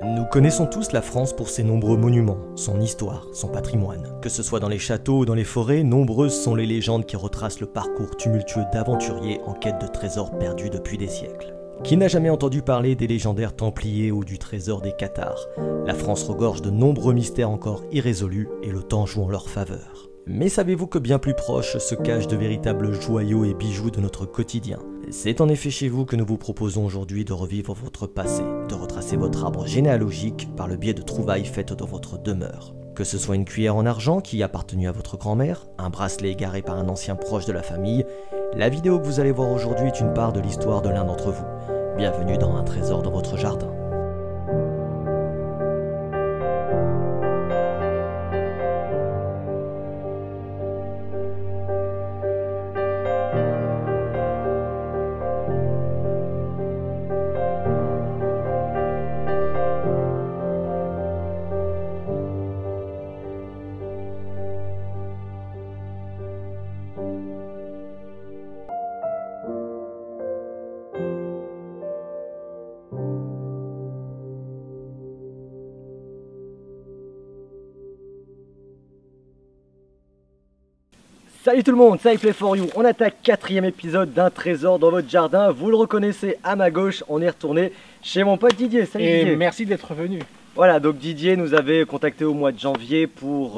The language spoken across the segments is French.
Nous connaissons tous la France pour ses nombreux monuments, son histoire, son patrimoine. Que ce soit dans les châteaux ou dans les forêts, nombreuses sont les légendes qui retracent le parcours tumultueux d'aventuriers en quête de trésors perdus depuis des siècles. Qui n'a jamais entendu parler des légendaires Templiers ou du trésor des Cathares? La France regorge de nombreux mystères encore irrésolus et le temps joue en leur faveur. Mais savez-vous que bien plus proche se cachent de véritables joyaux et bijoux de notre quotidien? C'est en effet chez vous que nous vous proposons aujourd'hui de revivre votre passé, de retracer votre arbre généalogique par le biais de trouvailles faites dans votre demeure. Que ce soit une cuillère en argent qui a appartenu à votre grand-mère, un bracelet égaré par un ancien proche de la famille, la vidéo que vous allez voir aujourd'hui est une part de l'histoire de l'un d'entre vous. Bienvenue dans Un trésor dans votre jardin. Salut tout le monde, c'est Play4You, on attaque 4e épisode d'Un trésor dans votre jardin. Vous le reconnaissez à ma gauche, on est retourné chez mon pote Didier. Salut Et Didier. merci d'être venu. Voilà, donc Didier nous avait contacté au mois de janvier pour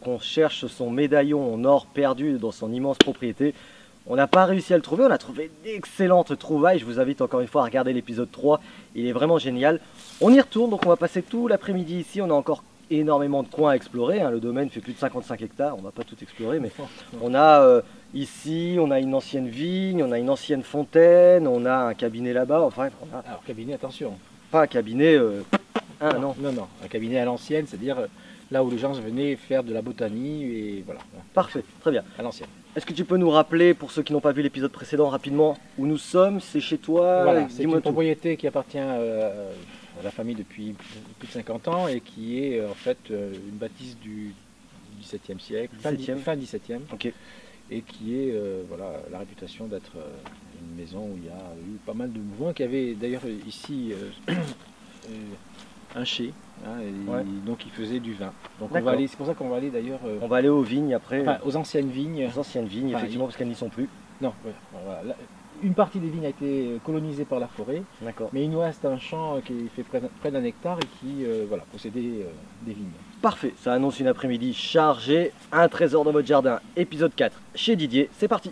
qu'on cherche son médaillon en or perdu dans son immense propriété. On n'a pas réussi à le trouver, on a trouvé d'excellentes trouvailles. Je vous invite encore une fois à regarder l'épisode 3, il est vraiment génial. On y retourne, donc on va passer tout l'après-midi ici, on a encore énormément de coins à explorer, hein. Le domaine fait plus de 55 hectares, on va pas tout explorer, mais on a ici, on a une ancienne vigne, on a une ancienne fontaine, on a un cabinet là-bas, enfin on a Alors cabinet, attention. pas un cabinet, non. Non, un cabinet à l'ancienne, c'est-à-dire là où les gens venaient faire de la botanie et voilà. Parfait, très bien. À l'ancienne. Est-ce que tu peux nous rappeler, pour ceux qui n'ont pas vu l'épisode précédent rapidement, où nous sommes? C'est chez toi? Voilà, c'est Dis-moi une tout. propriété qui appartient à la famille depuis plus de 50 ans et qui est en fait une bâtisse du XVIIe siècle, fin 17e, Ok. et qui est voilà, la réputation d'être une maison où il y a eu pas mal de mouvements, qui avait d'ailleurs ici un chai, hein, et Ouais. donc il faisait du vin. Donc on D'accord. va aller, c'est pour ça qu'on va aller d'ailleurs On va aller aux vignes après, enfin, aux anciennes vignes. aux anciennes vignes, Enfin, effectivement, parce qu'elles n'y sont plus. Non, voilà. Une partie des vignes a été colonisée par la forêt, D'accord. mais il nous reste un champ qui fait près d'un hectare et qui voilà, possédait des vignes. Parfait, ça annonce une après-midi chargée. Un trésor dans votre jardin, épisode 4, chez Didier, c'est parti.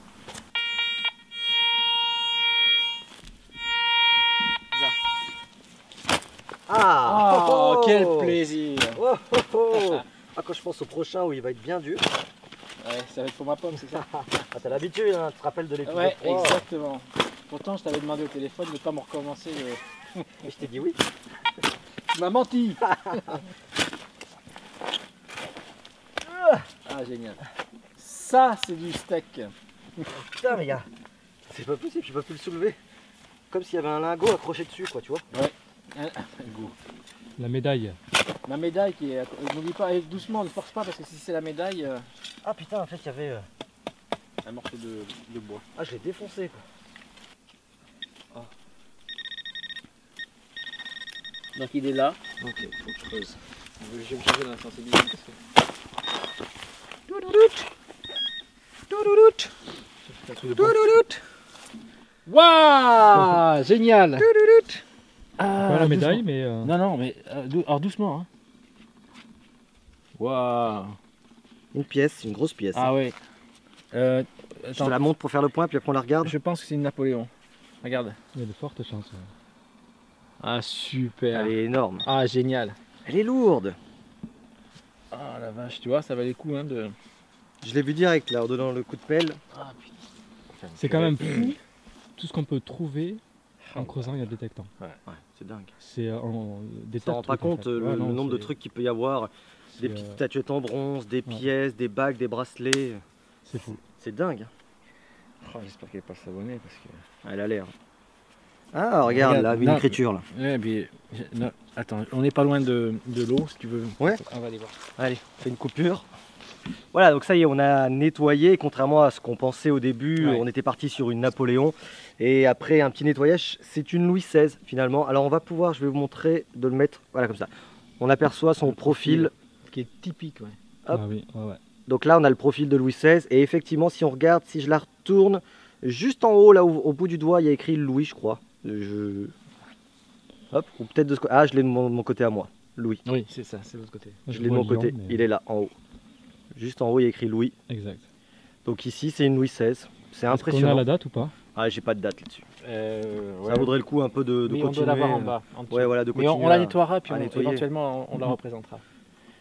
Ah, Oh, quel plaisir! Oh, oh, oh. Ah, quand je pense au prochain où il va être bien dur. Ouais, ça va être pour ma pomme, c'est ça? Ah, t'as l'habitude, hein, tu te rappelles de l'épisode Ouais, 3. exactement. Pourtant, je t'avais demandé au téléphone de ne pas me recommencer. Et je t'ai dit oui. Tu m'as menti! Ah, génial. Ça, c'est du steak. Putain, mais gars, c'est pas possible, je peux plus le soulever. Comme s'il y avait un lingot accroché dessus, quoi, tu vois. Un goût. La médaille. Ma médaille qui est. N'oublie pas, allez, doucement, ne force pas parce que si c'est la médaille, Ah putain, en fait, il y avait. un morceau de bois. Ah, je l'ai défoncé, quoi. Donc il est là. Ok, faut que je creuse. Je vais me changer dans la sensibilité parce que. Waouh! Génial! Ah, Pas la médaille, mais Non, non, mais alors doucement. Hein. Waouh! Une pièce, une grosse pièce. Ah ouais. Je te la montre pour faire le point, puis après on la regarde. Je pense que c'est une Napoléon. Regarde. il y a de fortes chances. Ah super. Elle est énorme. Ah génial. Elle est lourde. Ah la vache, tu vois, ça valait le coup hein, de. Je l'ai vu direct là, en donnant le coup de pelle. Ah putain. C'est quand même fou tout ce qu'on peut trouver en creusant et en détectant. Ouais, c'est dingue. C'est des Tu tas te rends de pas trucs, en compte fait. le Ouais, non, nombre de c'est- trucs qu'il peut y avoir. Des c'est, petites statuettes en bronze, des ouais. pièces, des bagues, des bracelets. C'est fou. C'est dingue. Oh, j'espère qu'elle n'est pas savonnée parce que. Elle a l'air. Ah, regarde là, une non, écriture là. Ouais, puis, non, attends, on n'est pas loin de l'eau si tu veux. Ouais. On va aller voir. Allez, fais une coupure. Voilà, donc ça y est, on a nettoyé. Contrairement à ce qu'on pensait au début, Ouais. on était parti sur une Napoléon. Et après un petit nettoyage, c'est une Louis XVI finalement. Alors on va pouvoir, je vais vous montrer, de le mettre, voilà comme ça. On aperçoit son profil. Qui est typique, ouais. Hop. Ah oui, ouais. Donc là, on a le profil de Louis XVI. Et effectivement, si on regarde, si je la retourne, juste en haut, là au bout du doigt, il y a écrit Louis, je crois. Hop, ou peut-être de ce côté. Ah, je l'ai de mon côté à moi. Louis. Oui, c'est ça, c'est l'autre côté. Je l'ai de mon côté. Il est là, en haut. Juste en haut, il y a écrit Louis. Exact. Donc ici, c'est une Louis XVI. C'est Est-ce qu'on a impressionnant. la date ou pas? Ah, j'ai pas de date là-dessus. Ouais. Ça vaudrait le coup un peu de Mais on continuer. doit l'avoir en bas. En dessous. Ouais, voilà, de Mais continuer. on la à- nettoiera, puis à nettoyer. éventuellement on la représentera.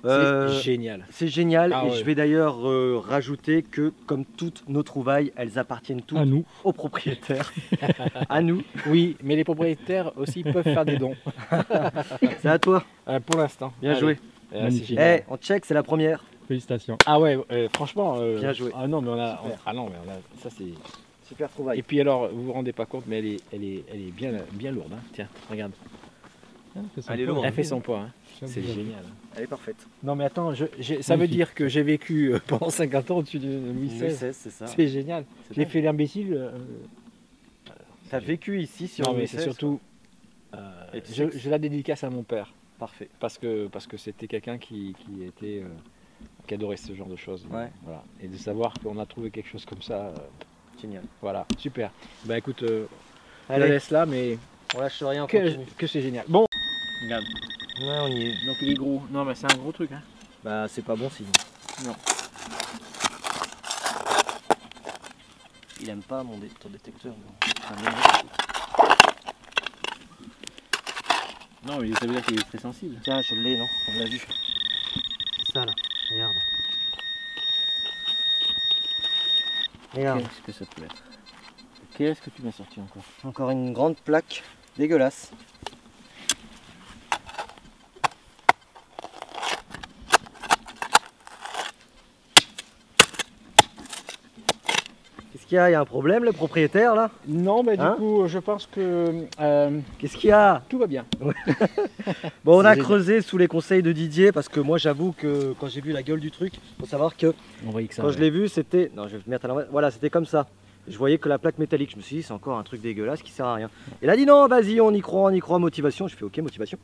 Euh, C'est génial. C'est génial. Ah et ouais. je vais d'ailleurs rajouter que, comme toutes nos trouvailles, elles appartiennent toutes À nous. aux propriétaires. À nous. Oui, mais les propriétaires aussi peuvent faire des dons. C'est à toi. Pour l'instant. Bien Allez. joué. C'est Magnifique. génial. Eh, on check, c'est la première. Félicitations. Ah ouais, franchement. Bien joué. Ah non, mais Super. ah non, mais ça c'est. Super trouvaille. Et puis alors, vous vous rendez pas compte, mais elle est bien lourde. Hein. Tiens, regarde. Elle est lourde. Elle fait son poids. Hein. J'avoue, C'est j'avoue. génial. Elle est parfaite. Non mais attends, ça veut Magnifique. dire que j'ai vécu pendant 50 ans au-dessus de Louis Louis XVI. XVI, c'est ça. C'est génial. C'est J'ai dingue. fait l'imbécile. T'as vécu ici sur Non Louis mais c'est XVI, surtout. Et tu sais que Je la dédicace à mon père. Parfait. Parce que c'était quelqu'un qui adorait ce genre de choses. Ouais. Voilà. Et de savoir qu'on a trouvé quelque chose comme ça, Génial. voilà, super. Bah écoute, je la Allez, laisse là, mais on lâche rien, on continue. que c'est génial. Bon, regarde. Ouais, on y est. Donc il est gros. Non mais c'est un gros truc. Hein. Bah, c'est pas bon signe. Non. Il aime pas ton détecteur. Non mais ça veut dire qu'il est très sensible. Tiens, je l'ai, non? On l'a vu. C'est ça là. Regarde. Regarde. Qu'est-ce que ça peut être? Qu'est-ce que tu m'as sorti encore? Encore une grande plaque dégueulasse. Qu'est-ce qu'il y a? Il y a un problème, le propriétaire là? Non, mais Hein du coup, je pense que Qu'est-ce qu'il y a? tout va bien. Bon, on a C'est creusé sous les conseils de Didier parce que moi j'avoue que quand j'ai vu la gueule du truc, faut savoir que On voyait que ça. quand je l'ai vu, c'était. Non, je vais me mettre à l'envers. Voilà, c'était comme ça. Je voyais que la plaque métallique, je me suis dit, c'est encore un truc dégueulasse qui sert à rien. Il a dit non, vas-y, on y croit, motivation. Je fais ok, motivation.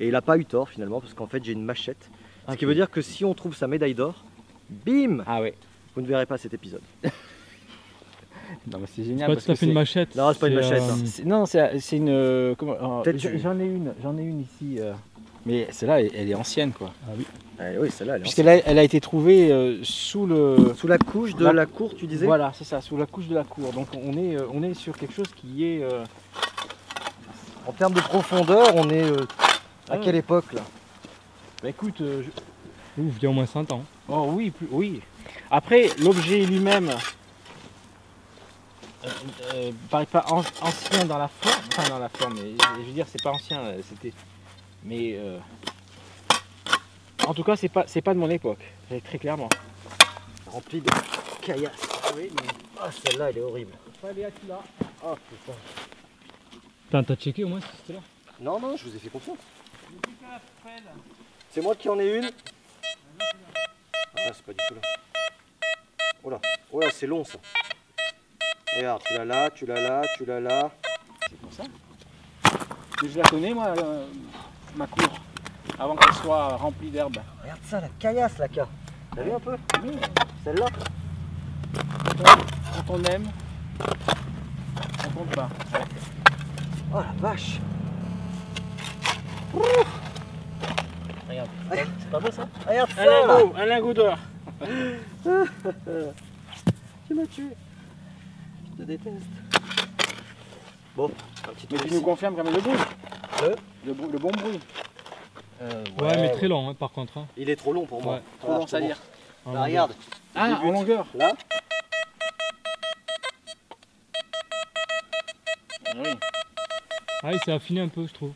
Et il a pas eu tort finalement parce qu'en fait, j'ai une machette. Ce qui veut dire que si on trouve sa médaille d'or, bim, Ah ouais. vous ne verrez pas cet épisode. Non, mais c'est C'est génial. pas parce tout à que fait une machette. Non, c'est pas une machette, hein. Non, c'est une. Peut-être J'en ai une ici. Mais celle-là, elle est ancienne quoi. Ah oui. Oui, celle-là, elle est Puisqu'elle elle a été trouvée sous le. sous la couche de la cour, tu disais. Voilà, c'est ça, sous la couche de la cour. Donc on est sur quelque chose qui est. En termes de profondeur, on est à Ah. quelle époque là? Bah écoute, Ouh, il y a au moins 100 ans. oh oui, oui. Après, l'objet lui-même paraît pas ancien dans la forme. Enfin, dans la forme, mais je veux dire, c'est pas ancien. C'était. Mais. En tout cas, c'est pas de mon époque, très clairement. Rempli de caillasse. Oui, mais. Ah, celle-là, elle est horrible. Fallait être là. Oh putain. T'as checké au moins si c'était là? Non, non, je vous ai fait confiance. C'est moi qui en ai une. Ah, c'est pas du tout là. Oh là, c'est long ça. Regarde, tu l'as là, tu l'as là, tu l'as là. C'est pour ça. Que je la connais, moi, ma cour, avant qu'elle soit remplie d'herbe. Regarde ça, la caillasse, la ca. T'as vu un peu? Oui. Celle-là. Quand on aime, on compte pas. Oh la vache. Regarde. Regarde. C'est pas beau ça? Regarde ça là. Un lingot d'or. Tu m'as tué. Je te déteste. Bon, un petit Mais tour tu ici. nous confirmes quand même le bruit. Le bon bruit. Ouais, mais très long hein, par contre. Hein. Il est trop long pour moi. Ouais. Trop long, ça à dire. Bah, regarde. Ah, Débute. en longueur. Là. Ah oui. Ah, il s'est affiné un peu, je trouve.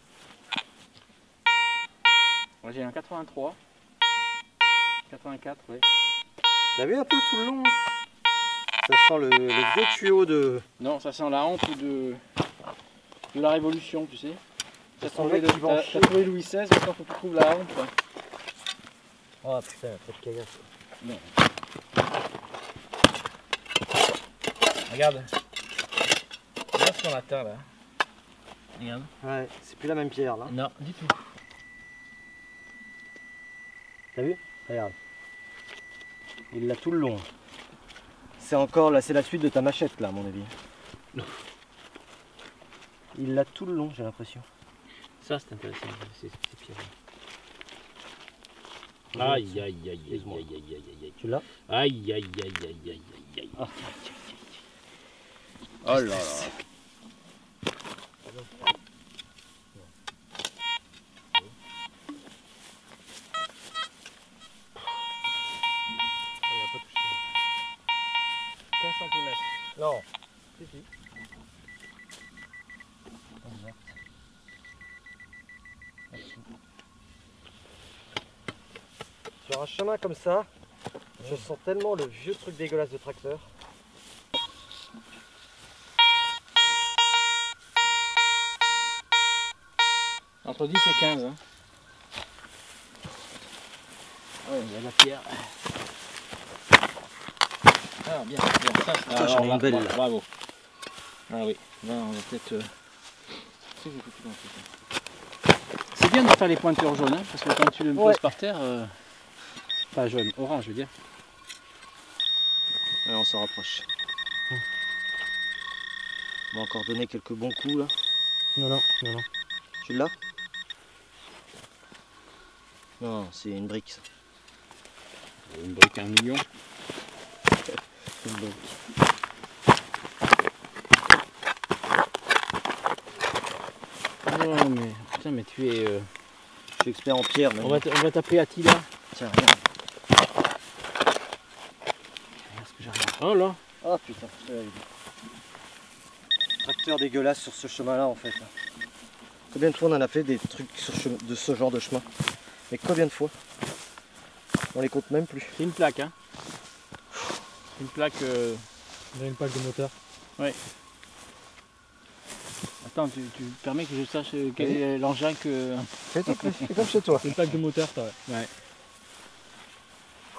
Moi j'ai un 83. 84, oui. T'as vu un peu tout le long hein. Ça sent le vieux tuyau de. Non, ça sent la honte de la Révolution, tu sais. Ça T'as sent le trouvé, mec qui va en t'as chier. trouvé Louis XVI, maintenant faut que tu trouves la honte. Quoi. Oh putain, cette caillasse. Non. Regarde. Regarde ce qu'on atteint là. Regarde. Ouais, c'est plus la même pierre là. Non, du tout. T'as vu? Regarde. Il l'a tout le long. C'est encore là, c'est la suite de ta machette là à mon avis. Il l'a tout le long, j'ai l'impression. Ça c'est intéressant, ces pierres. Aïe aïe aïe aïe aïe aïe aïe aïe. Tu l'as? Aïe aïe aïe aïe aïe aïe aïe. Oh là là. Non. Sur un chemin comme ça, je sens tellement le vieux truc dégueulasse de tracteur. Entre 10 et 15. Hein. Ouais, il y a la pierre. Ah, bien, bien. Ça, Putain, j'en ai une belle, là. Bravo. Ah oui, là on va peut-être. C'est bien de faire les pointures jaunes, hein, parce que quand tu le poses par terre. Pas jaune, orange, je veux dire. Ouais, on s'en rapproche. On va encore donner quelques bons coups là. Non. Tu l'as? Non, c'est une brique ça. Une brique à 1 million. Une brique. Oh mais putain mais tu es. Je suis expert en pierre On va t'appeler Attila. Tiens, regarde. Regarde ce que j'arrive. Oh là. Oh putain, je te l'avais dit. Tracteur dégueulasse sur ce chemin là en fait. Combien de fois on en a fait des trucs sur de ce genre de chemin? Mais combien de fois? On les compte même plus. C'est une plaque hein. Une plaque. On a une plaque de moteur. Ouais. Attends, tu permets que je sache quel est l'engin que. C'est comme chez toi. C'est une plaque de moteur, ça, ouais. Ouais.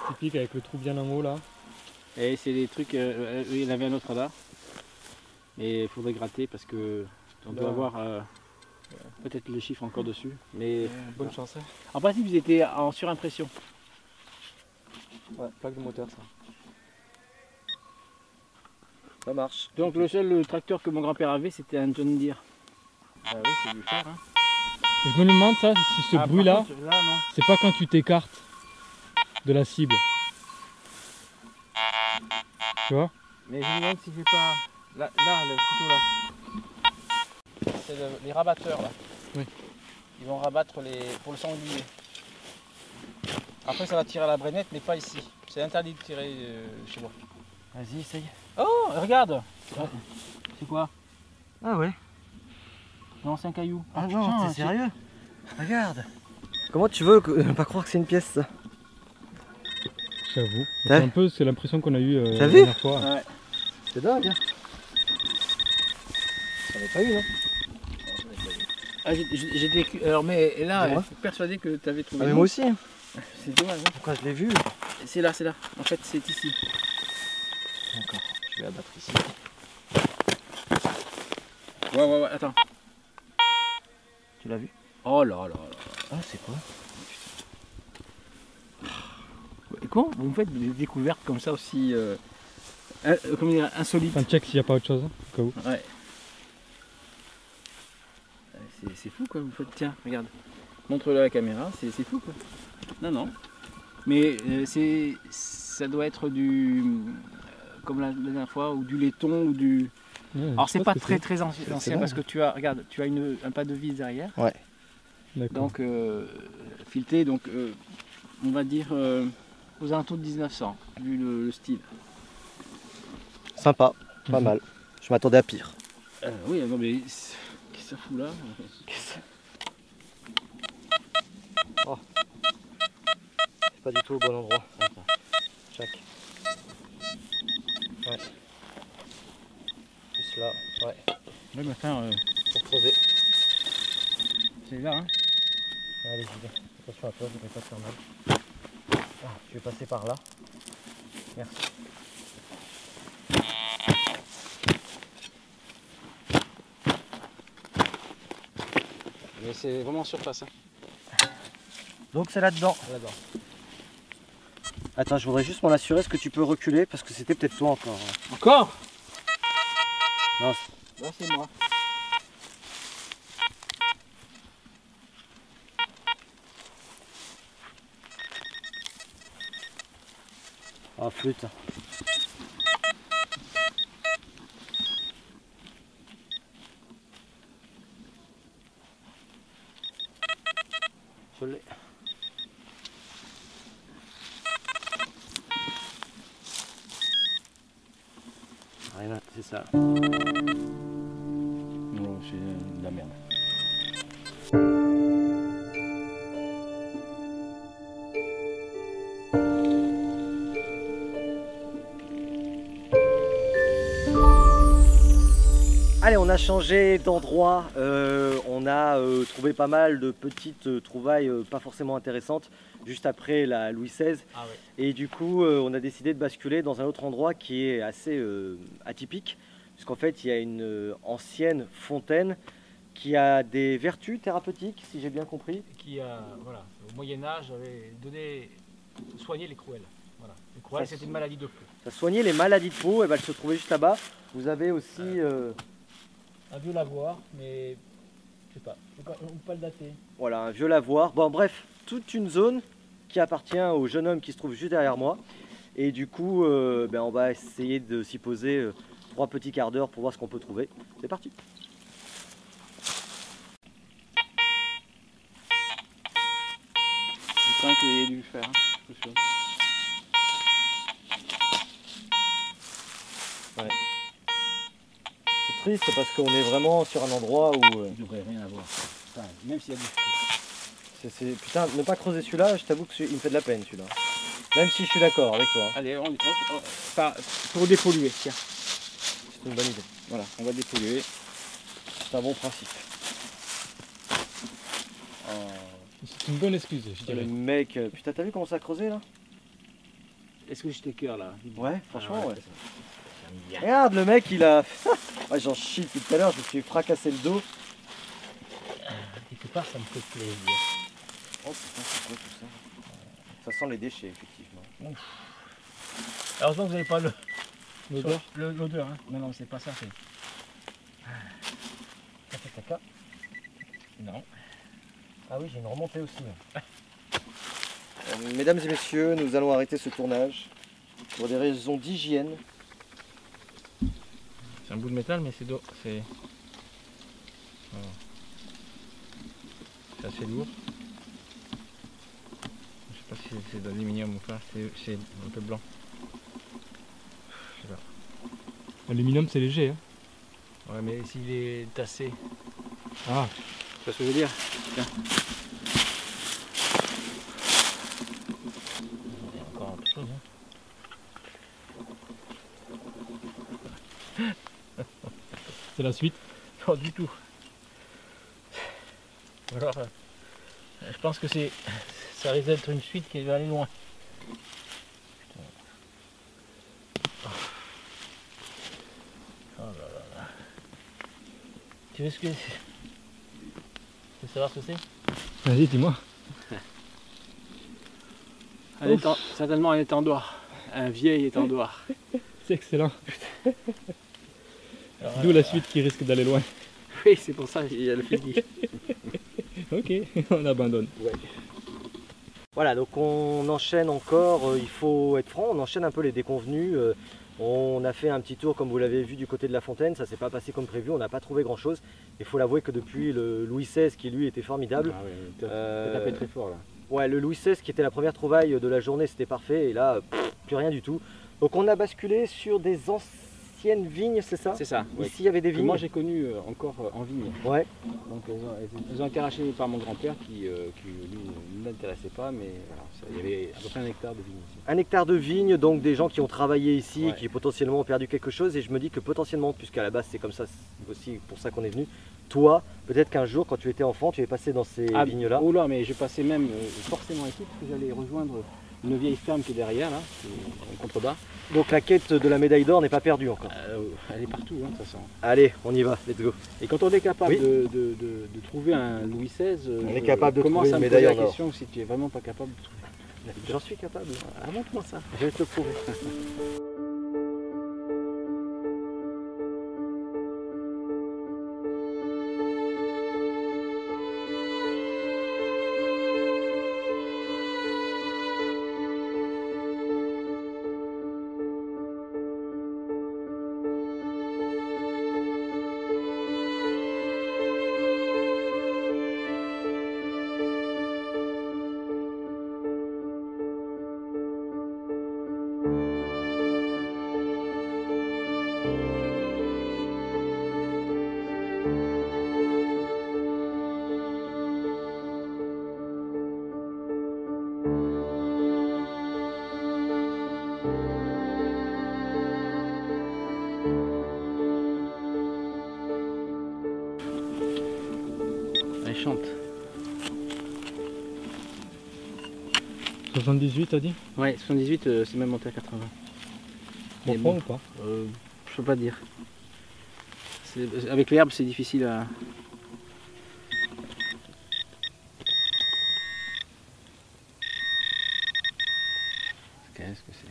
Typique avec le trou bien en haut là. Et c'est des trucs. Il y en avait un autre là. Et il faudrait gratter parce que on doit avoir peut-être les chiffres encore dessus. Mais Bonne chance. Hein. en principe, ils étaient en surimpression. Ouais, plaque de moteur, ça. Ça marche. Donc le seul tracteur que mon grand-père avait, c'était un John Deere. Ah oui, c'est du fer. Hein. Et je me demande ça, si ce bruit là, là non. c'est pas quand tu t'écartes de la cible. Tu vois? Mais je me demande si j'ai pas. Là, le couteau là. C'est les rabatteurs là. Oui. Ils vont rabattre pour le sanglier. Après ça va tirer à la brainette, mais pas ici. C'est interdit de tirer chez moi. Vas-y, essaye. Oh, regarde. C'est quoi? Ah ouais. Non, c'est un caillou. Ah non, putain, t'es sérieux? Regarde. Comment tu veux pas croire que c'est une pièce ça? J'avoue. T'as- C'est un peu, c'est l'impression qu'on a eue T'as la vu dernière fois. Ouais. C'est dingue hein. J'en ai pas eu non? Ah, j'étais. Alors, mais là, Dis-moi. je suis persuadé que tu avais trouvé. Ah mais moi aussi. C'est dommage. Hein. Pourquoi je l'ai vu? C'est là, c'est là. En fait, c'est ici. D'accord. Je vais abattre ici. Ouais, attends. Tu l'as vu? Oh là là là. Ah c'est quoi? Et comment vous me faites des découvertes comme ça aussi comment dire, insolites? Enfin, check s'il n'y a pas autre chose, hein, au cas où. Ouais. C'est fou quoi, vous faites. Tiens, regarde. Montre-le à la caméra, c'est fou quoi. Non. Mais ça doit être du. Comme la dernière fois, ou du laiton, ou du. Ouais, Alors je sais c'est pas ce que très ancien parce que tu as, regarde, tu as un pas de vis derrière. Ouais. D'accord. Donc fileté, donc on va dire aux alentours de 1900, vu le style. Sympa, pas mal. Je m'attendais à pire. Oui, non mais qu'est-ce que ça fout là? C'est pas du tout au bon endroit. Attends. Chac. Ouais. Plus là, ouais. Oui, mais enfin, Pour creuser. c'est là, hein. Allez, j'y vais. Attention à toi, je ne vais pas te faire mal. Ah, je vais passer par là. Merci. Mais c'est vraiment en surface. Hein. Donc c'est là-dedans. Là-dedans. Attends, je voudrais juste m'en assurer. Est-ce que tu peux reculer? Parce que c'était peut-être toi encore. Encore? Non. Là c'est moi. Oh flûte. Je l'ai. Rien, c'est ça. Non, c'est de la merde. Allez, on a changé d'endroit, on a trouvé pas mal de petites trouvailles pas forcément intéressantes juste après la Louis XVI. Ah ouais. Et du coup, on a décidé de basculer dans un autre endroit qui est assez atypique, puisqu'en fait, il y a une ancienne fontaine qui a des vertus thérapeutiques, si j'ai bien compris. Qui voilà, au Moyen-Âge avait soigné les crouelles. Voilà. Les crouelles, Ça, c'était une maladie de peau. Ça soignait les maladies de peau, et elle se trouvait juste là-bas. Vous avez aussi... Un vieux lavoir, mais je sais pas, on peut pas le dater. Voilà, un vieux lavoir. Bon, bref, toute une zone qui appartient au jeune homme qui se trouve juste derrière moi. Et du coup, on va essayer de s'y poser 3 petits quarts d'heure pour voir ce qu'on peut trouver. C'est parti. Je crains qu'il ait dû faire quelque chose. C'est triste parce qu'on est vraiment sur un endroit où... Il n'aurait rien à voir. Enfin, même s'il y a du Putain, ne pas creuser celui-là, je t'avoue qu'il me fait de la peine celui-là. Même si je suis d'accord avec toi. Allez, pour dépolluer, tiens. C'est une bonne idée. Voilà, on va dépolluer. C'est un bon principe. C'est une bonne excuse, je Le dirais. mec... Putain, t'as vu comment ça a creusé là? Est-ce que j'étais cœur là? Ouais, franchement, ouais. Bien. Regarde, le mec, il a... Ouais, j'en chie depuis tout à l'heure, je me suis fracassé le dos. Quelque part, ça me fait plaisir. Oh putain, c'est quoi tout ça? Ça sent les déchets, effectivement. Heureusement que vous n'avez pas L'odeur. l'odeur. Hein. Non, c'est pas ça. C'est... Ça fait caca. Non. Ah oui, j'ai une remontée aussi. Mesdames et messieurs, nous allons arrêter ce tournage pour des raisons d'hygiène. C'est un bout de métal, mais c'est d'eau. C'est assez lourd. Je sais pas si c'est d'aluminium ou pas. C'est un peu blanc. Je sais pas. Aluminium, c'est léger. Hein. Ouais, mais s'il est tassé. Ah, Tu vois ce que je veux dire? Tiens. Il y a encore autre chose. Hein. c'est la suite. Pas du tout. Alors, je pense que ça risque d'être une suite qui va aller loin. Oh là là là. Tu veux ce que c'est? Tu veux savoir ce que c'est? Vas-y, dis-moi. Certainement un étendoir. Un vieil étendoir. C'est excellent. Alors, D'où la suite qui risque d'aller loin. oui, c'est pour ça qu'il y a le fil. Ok, on abandonne. Voilà, donc on enchaîne encore, il faut être franc, on enchaîne un peu les déconvenus. On a fait un petit tour, comme vous l'avez vu, du côté de la fontaine, ça s'est pas passé comme prévu, on n'a pas trouvé grand chose. Il faut l'avouer que depuis le Louis XVI, qui lui était formidable, Ah ouais, t'as tapé très fort là. ouais, le Louis XVI qui était la première trouvaille de la journée, c'était parfait, et là, plus rien du tout. Donc on a basculé sur des anciennes vignes, c'est ça? C'est ça. Oui. Ici, il y avait des vignes. Moi j'ai connu encore en vigne. Ouais. Donc elles ont été arrachées par mon grand-père qui lui ne l'intéressait pas, mais voilà, il y avait à peu près 1 hectare de vigne ici. 1 hectare de vignes, donc des gens qui ont travaillé ici, Ouais. qui potentiellement ont perdu quelque chose, et je me dis que potentiellement, puisqu'à la base c'est comme ça, c'est aussi pour ça qu'on est venu, toi, peut-être qu'un jour quand tu étais enfant, tu es passé dans ces vignes-là. Oh là, mais je passais même forcément ici parce que j'allais rejoindre une vieille ferme qui est derrière, là, en contrebas. Donc la quête de la médaille d'or n'est pas perdue encore. Elle est partout, hein, de toute façon. Allez, on y va, let's go. Et quand on est capable Oui. de trouver un Louis XVI, On est capable de commence trouver à une me médaille poser la en or. question si tu es vraiment pas capable de trouver. J'en suis capable. Ah, montre-moi ça. Je vais te le prouver. Elle chante. 78 t'as dit? Ouais, 78, c'est même monté à 80. Bon Et fond bon. ou pas? Je peux pas dire. Avec l'herbe, c'est difficile à. Qu'est-ce que c'est?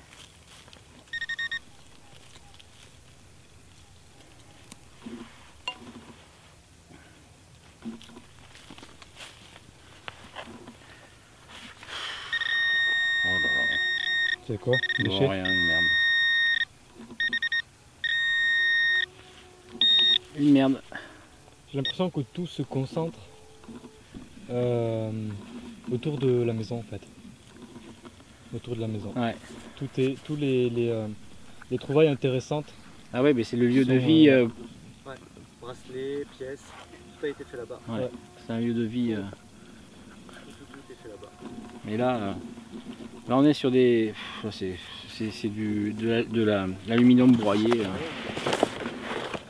Oh là là. C'est quoi? Bon, Déchet? rien, une merde. Une merde. J'ai l'impression que tout se concentre autour de la maison en fait. Autour de la maison. Ouais. Tous les trouvailles intéressantes. Ah ouais, mais c'est le lieu de Sont, vie. Bracelet, pièces, tout a été fait là-bas. Ouais. C'est un lieu de vie. Tout est fait là-bas. Mais là on est sur des. C'est de l'aluminium broyé.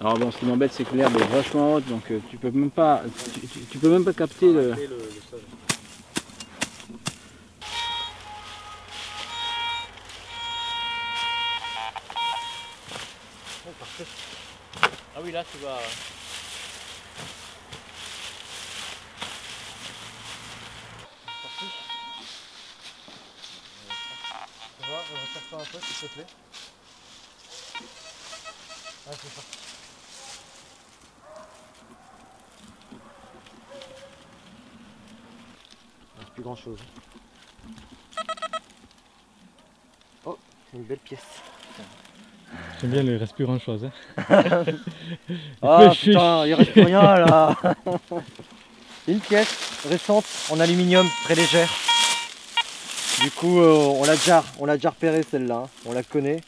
Alors bon, ce qui m'embête, c'est que l'herbe est vachement haute, donc tu peux même pas, tu peux même pas capter le. Arrêtez le sol. Oh, parfait. Ah oui, là tu vas. Tu vois, on va faire ça un peu s'il te plaît. Ah, c'est parti. Il reste plus grand chose. Oh, c'est une belle pièce. J'aime bien, il reste plus grand chose. Hein. Ah putain, il reste plus rien là. Une pièce récente en aluminium, très légère. Du coup, on l'a déjà repérée celle-là. Hein. On la connaît.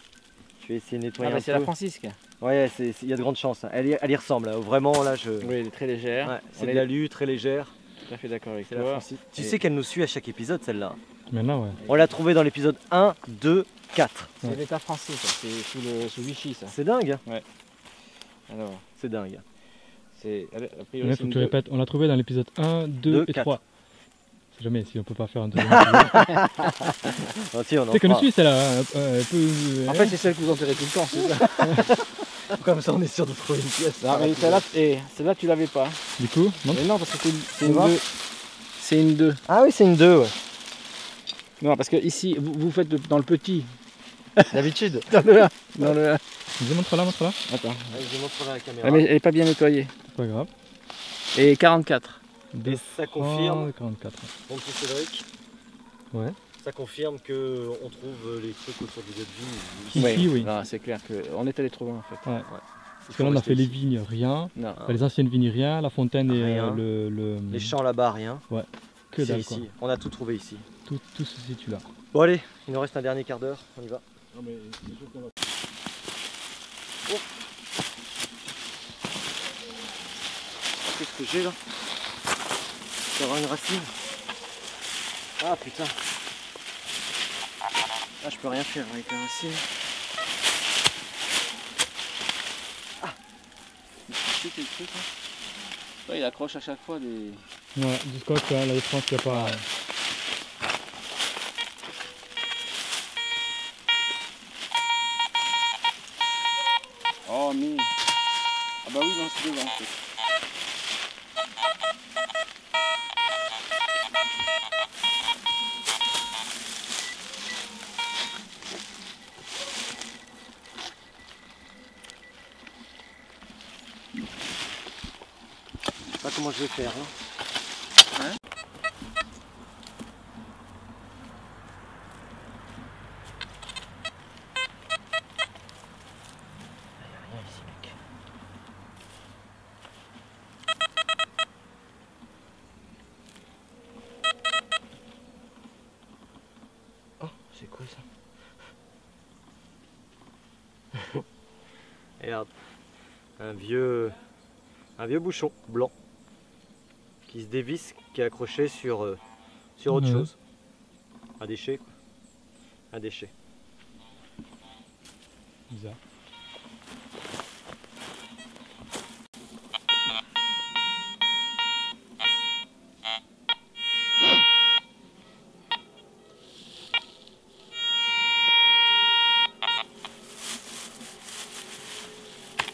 Je vais essayer de nettoyer un c'est peu. la Francisque. Ouais, il y a de grandes chances. Hein. Elle y ressemble. Là. Vraiment, là, Oui, elle est très légère. Ouais, c'est On de est l'alu, très légère. tout à fait d'accord avec C'est la toi. Francis. Tu Et- sais qu'elle nous suit à chaque épisode, celle-là. Maintenant, ouais. On l'a trouvée dans l'épisode 1, 2, 4. C'est l'état français, ça. C'est sous Vichy, ça. C'est dingue. Alors, C'est dingue. c'est. A Mais priori, là, c'est faut que une tu répètes. On l'a trouvé dans l'épisode 1, 2 et 4. 3. C'est jamais si on peut pas faire un deuxième épisode. Ah, si, on en Tu sais que nous fera. suit celle-là. Un peu, En fait, c'est celle que vous enterrez tout le temps, c'est ça. Comme ça, on est sûr de trouver une pièce. Non, mais celle-là, tu l'avais pas. du coup, non. Mais non, parce que c'est Tu une vois 2. C'est une 2. Ah oui, c'est une 2, ouais. Non, parce que ici, vous faites dans le petit. D'habitude. Dans le 1. Dans le 1. Vas-y, montre-la, montre-la. Attends. Allez, je montrerai à la caméra. Ah, mais elle est pas bien nettoyée. C'est pas grave. Et 44. Et ça confirme, 44. mon petit Cédric, Ouais. ça confirme qu'on trouve les trucs autour du lieu de vie. Ici, oui. Non, c'est clair qu'on est allé trop loin en fait. Parce que là, on a fait les vignes, rien. Non. Enfin, les anciennes vignes, rien. La fontaine et Rien. le. Les champs là-bas, rien. Que C'est dalle, quoi. ici. On a tout trouvé ici. Tout se situe là. Bon allez, il nous reste un dernier quart d'heure, on y va. Qu'est-ce que j'ai là? Ça va une racine? Ah putain. Ah, je peux rien faire avec la racine. C'est quel truc là? Ouais, il accroche à chaque fois des. Ouais, du scotch, hein, là, je pense qu'il n'y a pas. c'est devant. Je sais pas comment je vais faire. Hein. Rien ici, mec. Oh, c'est quoi ça? Regarde, un vieux bouchon blanc qui se dévisse, qui est accroché sur autre Ouais. chose. Un déchet, quoi. Un déchet. Bizarre.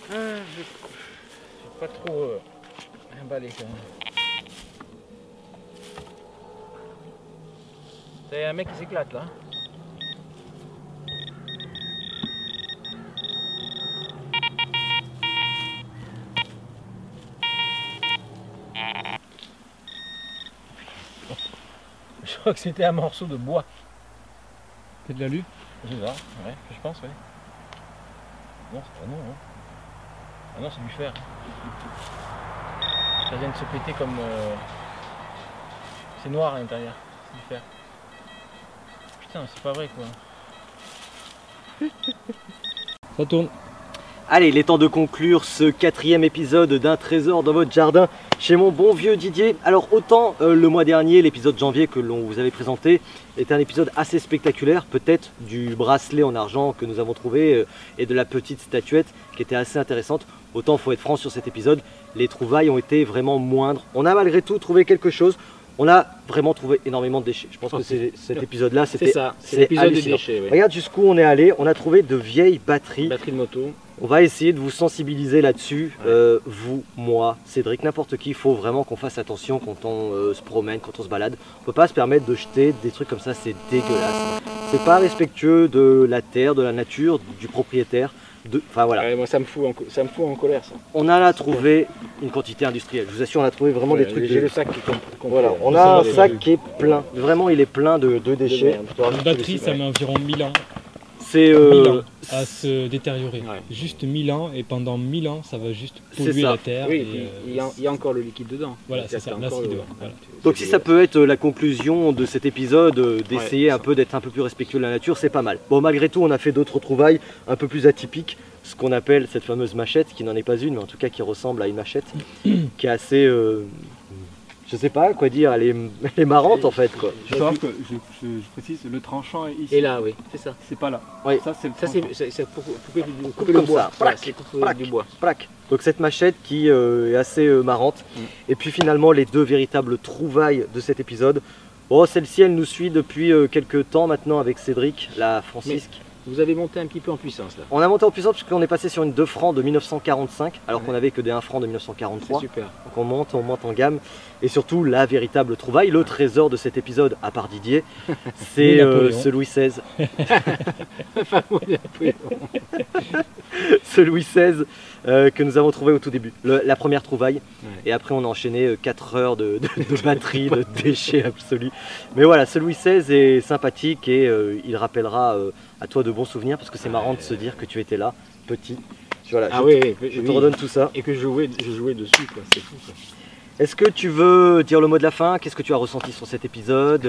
Je suis pas trop emballé quand même. Il y a un mec qui s'éclate là. Je crois que c'était un morceau de bois. C'est de l'alu? C'est ça, ouais, je pense, oui. Non, c'est pas non, hein. Ah non, c'est du fer. Ça vient de se péter comme... C'est noir à l'intérieur, c'est du fer. Putain, c'est pas vrai quoi. Ça tourne. Allez, il est temps de conclure ce 4e épisode d'un trésor dans votre jardin chez mon bon vieux Didier. Alors autant le mois dernier, l'épisode janvier que l'on vous avait présenté, était un épisode assez spectaculaire, peut-être du bracelet en argent que nous avons trouvé et de la petite statuette qui était assez intéressante. Autant il faut être franc sur cet épisode, les trouvailles ont été vraiment moindres. On a malgré tout trouvé quelque chose. On a vraiment trouvé énormément de déchets. Je pense que cet épisode-là, c'était c'est l'épisode des hallucinant. déchets. Ouais. Regarde jusqu'où on est allé. On a trouvé de vieilles batteries. Batterie de moto. On va essayer de vous sensibiliser là-dessus, vous, moi, Cédric, n'importe qui. Il faut vraiment qu'on fasse attention quand on se promène, quand on se balade. On peut pas se permettre de jeter des trucs comme ça, c'est dégueulasse. C'est pas respectueux de la terre, de la nature, du propriétaire. Enfin voilà. Ouais, moi ça me fout en colère ça. On a là trouvé une quantité industrielle. Je vous assure, on a trouvé vraiment des trucs. J'ai le sac qui complet. Voilà, on a un sac qui est plein. Vraiment, il est plein de déchets. Une batterie, ça met environ 1000 ans C'est 1000 ans à se détériorer. Ouais. Juste 1000 ans, et pendant 1000 ans, ça va juste C'est polluer ça. la terre. Oui, et, et puis, il y a encore le liquide dedans. Voilà, Il y a c'est ça, encore l'acide, le- voilà. Donc si ça peut être la conclusion de cet épisode, d'essayer Ouais, un peu d'être un peu plus respectueux de la nature, c'est pas mal. Bon, malgré tout, on a fait d'autres trouvailles un peu plus atypiques, ce qu'on appelle cette fameuse machette, qui n'en est pas une, mais en tout cas qui ressemble à une machette, qui est assez... je sais pas quoi dire, elle est marrante en fait, quoi. Il faut savoir que je précise, le tranchant est ici. Et là, oui, c'est ça. C'est pas là. Oui. Ça, c'est le Ça, tranchant. c'est pour couper Coupe le comme bois. ça. Voilà, Plac, c'est couper plac. du bois. Plaque. Donc cette machette qui est assez marrante. Et puis finalement, les deux véritables trouvailles de cet épisode. Bon, celle-ci, elle nous suit depuis quelques temps maintenant avec Cédric, la Francisque. Vous avez monté un petit peu en puissance là. On a monté en puissance parce qu'on est passé sur une 2 francs de 1945, alors qu'on avait que des 1 franc de C'est 1943. super. Donc on monte en gamme. Et surtout, la véritable trouvaille, le trésor de cet épisode, à part Didier, c'est Et Napoléon. ce Louis XVI. Ce Louis XVI que nous avons trouvé au tout début. La première trouvaille. Ouais. Et après, on a enchaîné 4 heures de batterie, de déchets absolus. Mais voilà, ce Louis XVI est sympathique et il rappellera à toi de bons souvenirs parce que c'est marrant de se dire que tu étais là, petit. Voilà, Ah oui, je te redonne tout ça. Et que je jouais dessus, quoi. C'est fou, quoi. Est-ce que tu veux dire le mot de la fin? Qu'est-ce que tu as ressenti sur cet épisode?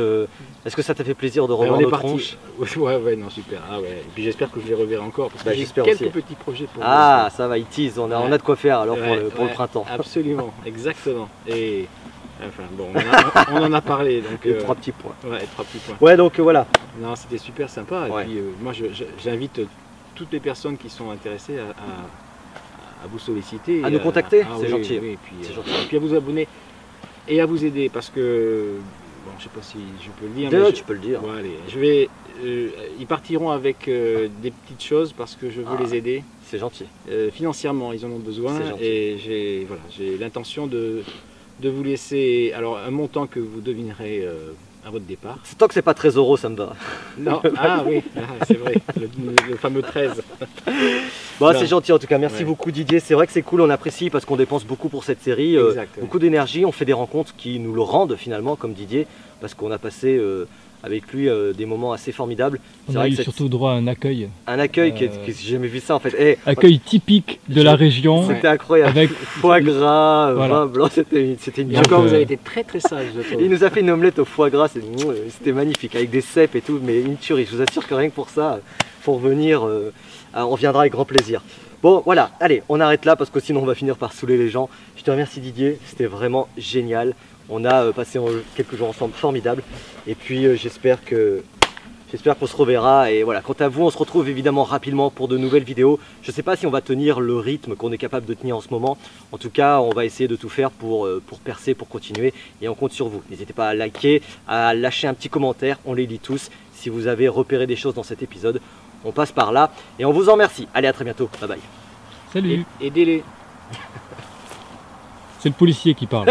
Est-ce que ça t'a fait plaisir de revoir on est nos parti. tronches? Ouais, non, super. Ah ouais. Et puis j'espère que je les reverrai encore. Parce que Bah, j'ai j'espère quelques aussi. petits projets pour Ah, ça va, il tease, on a de quoi faire alors Ouais, pour le ouais, printemps. Absolument, exactement. Et enfin bon, on en a parlé. Donc, Et 3 petits points. ouais, 3 petits points. Ouais, donc voilà. Non, c'était super sympa. Et Ouais. puis moi, j'invite toutes les personnes qui sont intéressées à vous solliciter. À et nous contacter, c'est oui, gentil. oui, et puis, C'est gentil. et puis à vous abonner et à vous aider parce que, bon, je sais pas si je peux le dire. Déjà, mais tu peux le dire. Bon, allez, ils partiront avec des petites choses parce que je veux les aider. C'est gentil. Financièrement, ils en ont besoin C'est gentil. et j'ai l'intention de vous laisser alors un montant que vous devinerez à votre départ. Tant que c'est pas 13 €, ça me va. Non, ah oui, c'est vrai, le fameux 13. Bon, Non. c'est gentil en tout cas, merci Ouais. beaucoup Didier. C'est vrai que c'est cool, on apprécie parce qu'on dépense beaucoup pour cette série, Exact, ouais. beaucoup d'énergie, on fait des rencontres qui nous le rendent finalement, comme Didier, parce qu'on a passé avec lui des moments assez formidables. On C'est a vrai eu que surtout droit à un accueil. un accueil qui est, j'ai jamais vu ça en fait. Eh, Accueil typique de la région, c'était incroyable. avec Foie gras, Voilà. vin blanc, c'était une Et bien. encore, vous euh, avez été très très sage, je trouve. Il nous a fait une omelette au foie gras, c'était magnifique, avec des cèpes et tout, mais une tuerie. Je vous assure que rien que pour ça, pour venir, on reviendra avec grand plaisir. Bon, voilà, allez, on arrête là parce que sinon on va finir par saouler les gens. Je te remercie Didier, c'était vraiment génial. On a passé quelques jours ensemble formidables. Et puis j'espère qu'on se reverra. Et voilà, quant à vous, on se retrouve évidemment rapidement pour de nouvelles vidéos. Je ne sais pas si on va tenir le rythme qu'on est capable de tenir en ce moment. En tout cas, on va essayer de tout faire pour percer, pour continuer. Et on compte sur vous. N'hésitez pas à liker, à lâcher un petit commentaire. On les lit tous. Si vous avez repéré des choses dans cet épisode, on passe par là. Et on vous en remercie. Allez, à très bientôt. Bye bye. salut, Aidez-les. c'est le policier qui parle.